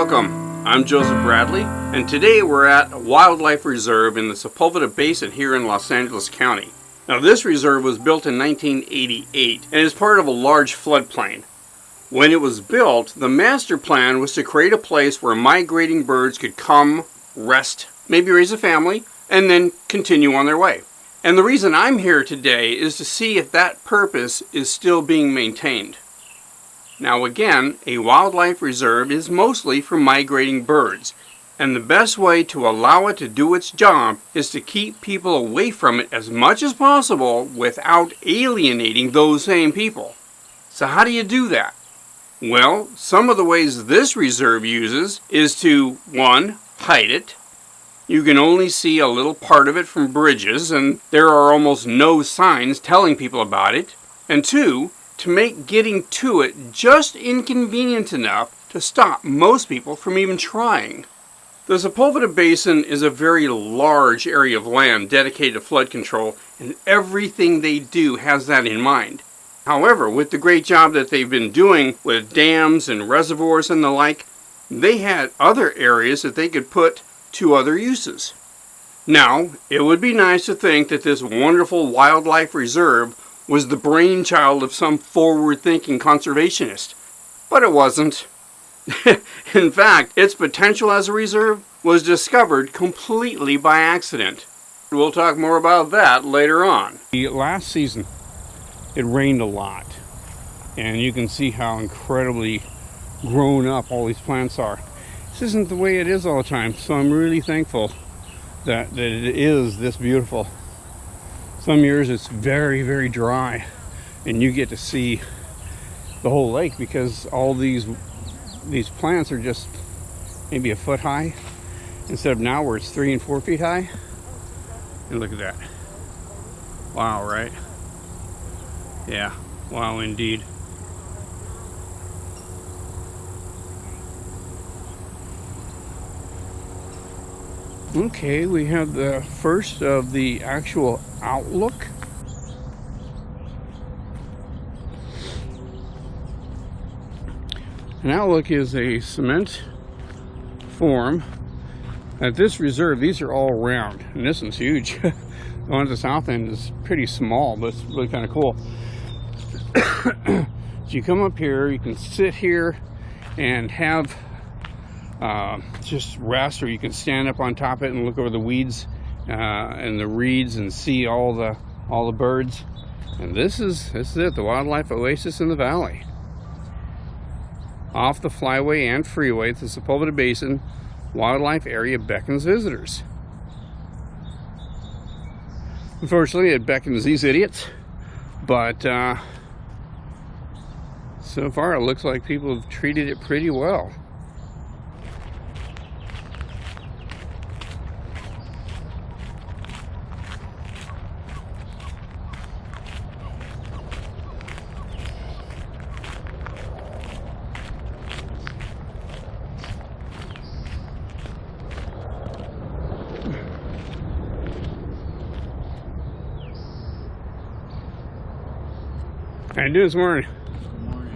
Welcome, I'm Joseph Bradley, and today we're at a wildlife reserve in the Sepulveda Basin here in Los Angeles County. Now this reserve was built in 1988 and is part of a large floodplain. When it was built, the master plan was to create a place where migrating birds could come, rest, maybe raise a family, and then continue on their way. And the reason I'm here today is to see if that purpose is still being maintained. Now again, a wildlife reserve is mostly for migrating birds, and the best way to allow it to do its job is to keep people away from it as much as possible without alienating those same people. So how do you do that? Well, some of the ways this reserve uses is to, 1, hide it. You can only see a little part of it from bridges, and there are almost no signs telling people about it. And 2, to make getting to it just inconvenient enough to stop most people from even trying. The Sepulveda Basin is a very large area of land dedicated to flood control, and everything they do has that in mind. However, with the great job that they've been doing with dams and reservoirs and the like, they had other areas that they could put to other uses. Now, it would be nice to think that this wonderful wildlife reserve was the brainchild of some forward-thinking conservationist, but it wasn't. In fact, its potential as a reserve was discovered completely by accident. We'll talk more about that later on. Last season, it rained a lot, and you can see how incredibly grown up all these plants are. This isn't the way it is all the time, so I'm really thankful that it is this beautiful. Some years it's very, very dry, and you get to see the whole lake because all these plants are just maybe a foot high instead of now where it's 3 and 4 feet high. And look at that. Wow, right? Yeah, wow indeed. Okay, we have the first of the actual outlook. An outlook is a cement form. At this reserve, these are all round, and this one's huge. The one at the south end is pretty small, but it's really kind of cool. So you come up here, you can sit here and have just rest, or you can stand up on top of it and look over the weeds and the reeds and see all the birds. And this is it, the wildlife oasis in the valley. Off the flyway and freeway, the Sepulveda Basin Wildlife Area beckons visitors. Unfortunately, it beckons these idiots, but so far it looks like people have treated it pretty well. How you doing this morning? Good morning.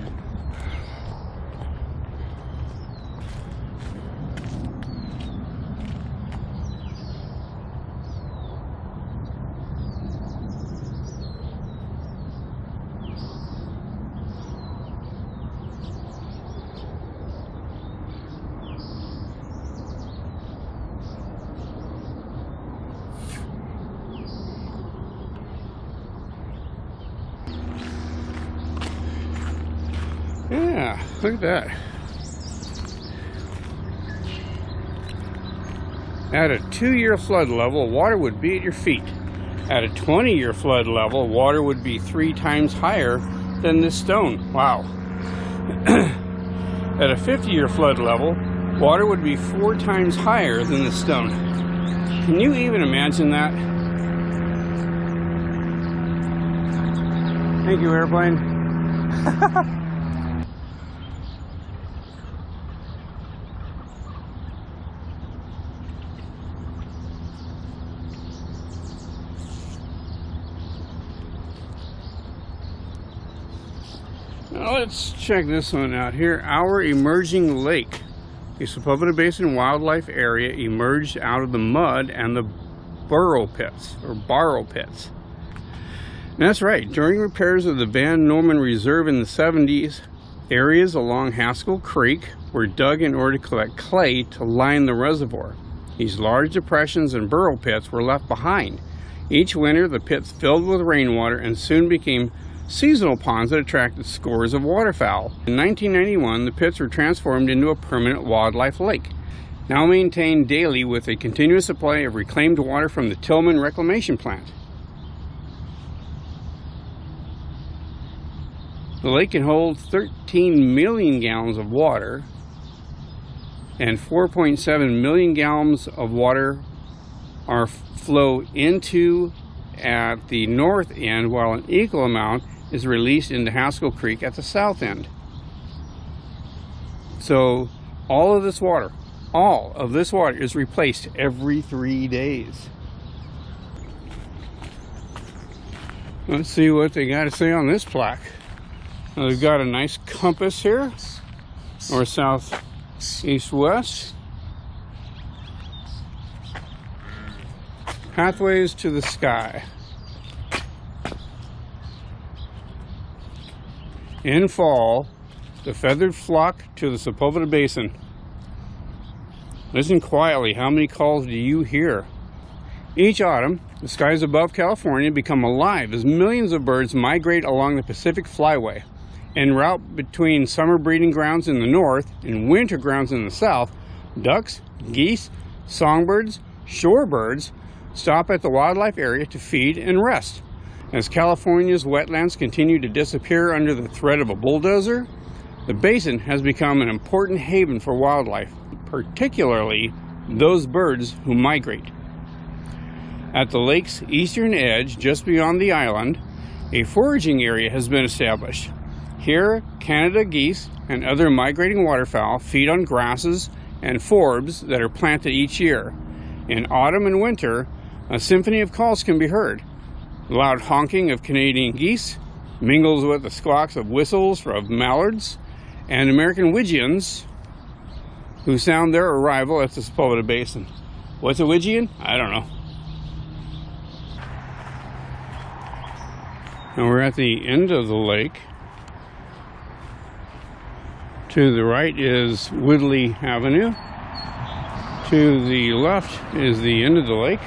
Yeah, look at that. At a 2-year flood level, water would be at your feet. At a 20-year flood level, water would be 3 times higher than this stone. Wow. At a 50-year flood level, water would be 4 times higher than this stone. Can you even imagine that? Thank you, airplane. Now let's check this one out here. Our emerging lake the Sepulveda Basin Wildlife Area emerged out of the mud and the burrow pits, or borrow pits. And that's right, during repairs of the Van Norman Reserve in the 70s, areas along Haskell Creek were dug in order to collect clay to line the reservoir. These large depressions and burrow pits were left behind. Each winter, the pits filled with rainwater and soon became seasonal ponds that attracted scores of waterfowl. In 1991, the pits were transformed into a permanent wildlife lake, now maintained daily with a continuous supply of reclaimed water from the Tillman Reclamation Plant. The lake can hold 13 million gallons of water, and 4.7 million gallons of water flow into at the north end, while an equal amount is released into Haskell Creek at the south end. So all of this water is replaced every 3 days. Let's see what they got to say on this plaque. Now, they've got a nice compass here, north, south, east, west. Pathways to the sky. In fall, the feathered flock to the Sepulveda Basin. Listen quietly, how many calls do you hear? Each autumn, the skies above California become alive as millions of birds migrate along the Pacific Flyway. En route between summer breeding grounds in the north and winter grounds in the south, ducks, geese, songbirds, shorebirds stop at the wildlife area to feed and rest. As California's wetlands continue to disappear under the threat of a bulldozer, the basin has become an important haven for wildlife, particularly those birds who migrate. At the lake's eastern edge, just beyond the island, a foraging area has been established. Here, Canada geese and other migrating waterfowl feed on grasses and forbs that are planted each year. In autumn and winter, a symphony of calls can be heard. The loud honking of Canadian geese mingles with the squawks of whistles of mallards and American widgeons, who sound their arrival at the Sepulveda Basin. What's a widgeon? I don't know. And we're at the end of the lake. To the right is Woodley Avenue. To the left is the end of the lake.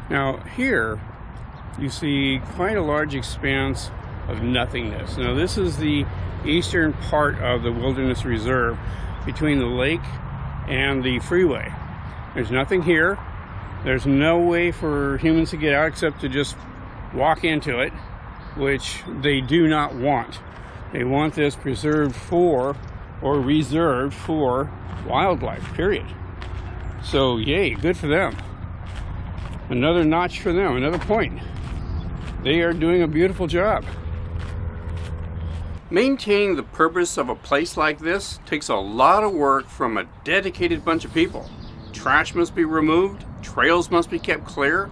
Now here you see quite a large expanse of nothingness. Now this is the eastern part of the Wilderness Reserve between the lake and the freeway. There's nothing here. There's no way for humans to get out except to just walk into it, which they do not want. They want this preserved for or reserved for wildlife, period. So yay, good for them. Another notch for them, another point. They are doing a beautiful job. Maintaining the purpose of a place like this takes a lot of work from a dedicated bunch of people. Trash must be removed, trails must be kept clear,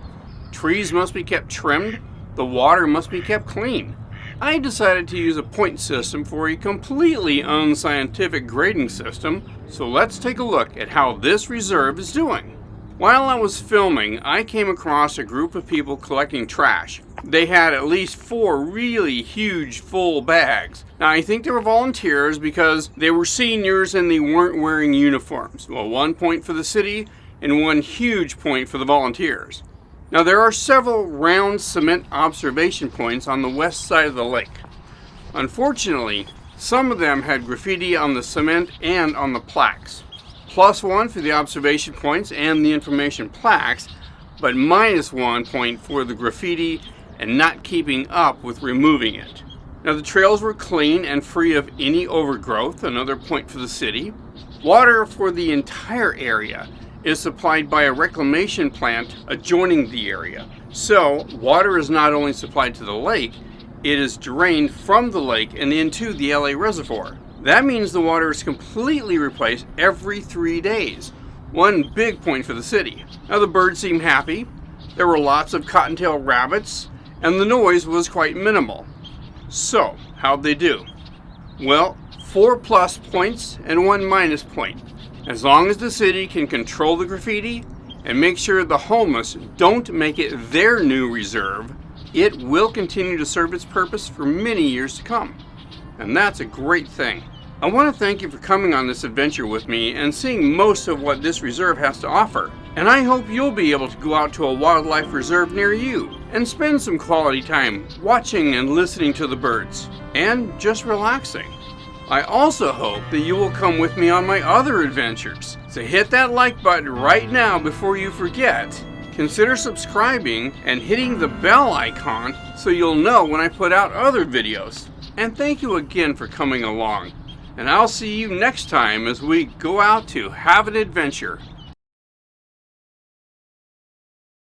trees must be kept trimmed, the water must be kept clean. I decided to use a point system for a completely unscientific grading system, so let's take a look at how this reserve is doing. While I was filming, I came across a group of people collecting trash. They had at least 4 really huge full bags. Now I think they were volunteers because they were seniors and they weren't wearing uniforms. Well, 1 point for the city and 1 huge point for the volunteers. Now there are several round cement observation points on the west side of the lake. Unfortunately, some of them had graffiti on the cement and on the plaques. +1 for the observation points and the information plaques, but -1 point for the graffiti and not keeping up with removing it. Now the trails were clean and free of any overgrowth, another point for the city. Water for the entire area is supplied by a reclamation plant adjoining the area. So water is not only supplied to the lake, it is drained from the lake and into the LA reservoir. That means the water is completely replaced every 3 days, one big point for the city. Now the birds seemed happy, there were lots of cottontail rabbits, and the noise was quite minimal. So, how'd they do? Well, 4 plus points and 1 minus point. As long as the city can control the graffiti and make sure the homeless don't make it their new reserve, it will continue to serve its purpose for many years to come. And that's a great thing. I want to thank you for coming on this adventure with me and seeing most of what this reserve has to offer. And I hope you'll be able to go out to a wildlife reserve near you and spend some quality time watching and listening to the birds and just relaxing. I also hope that you will come with me on my other adventures. So hit that like button right now before you forget. Consider subscribing and hitting the bell icon so you'll know when I put out other videos. And thank you again for coming along. And I'll see you next time as we go out to have an adventure.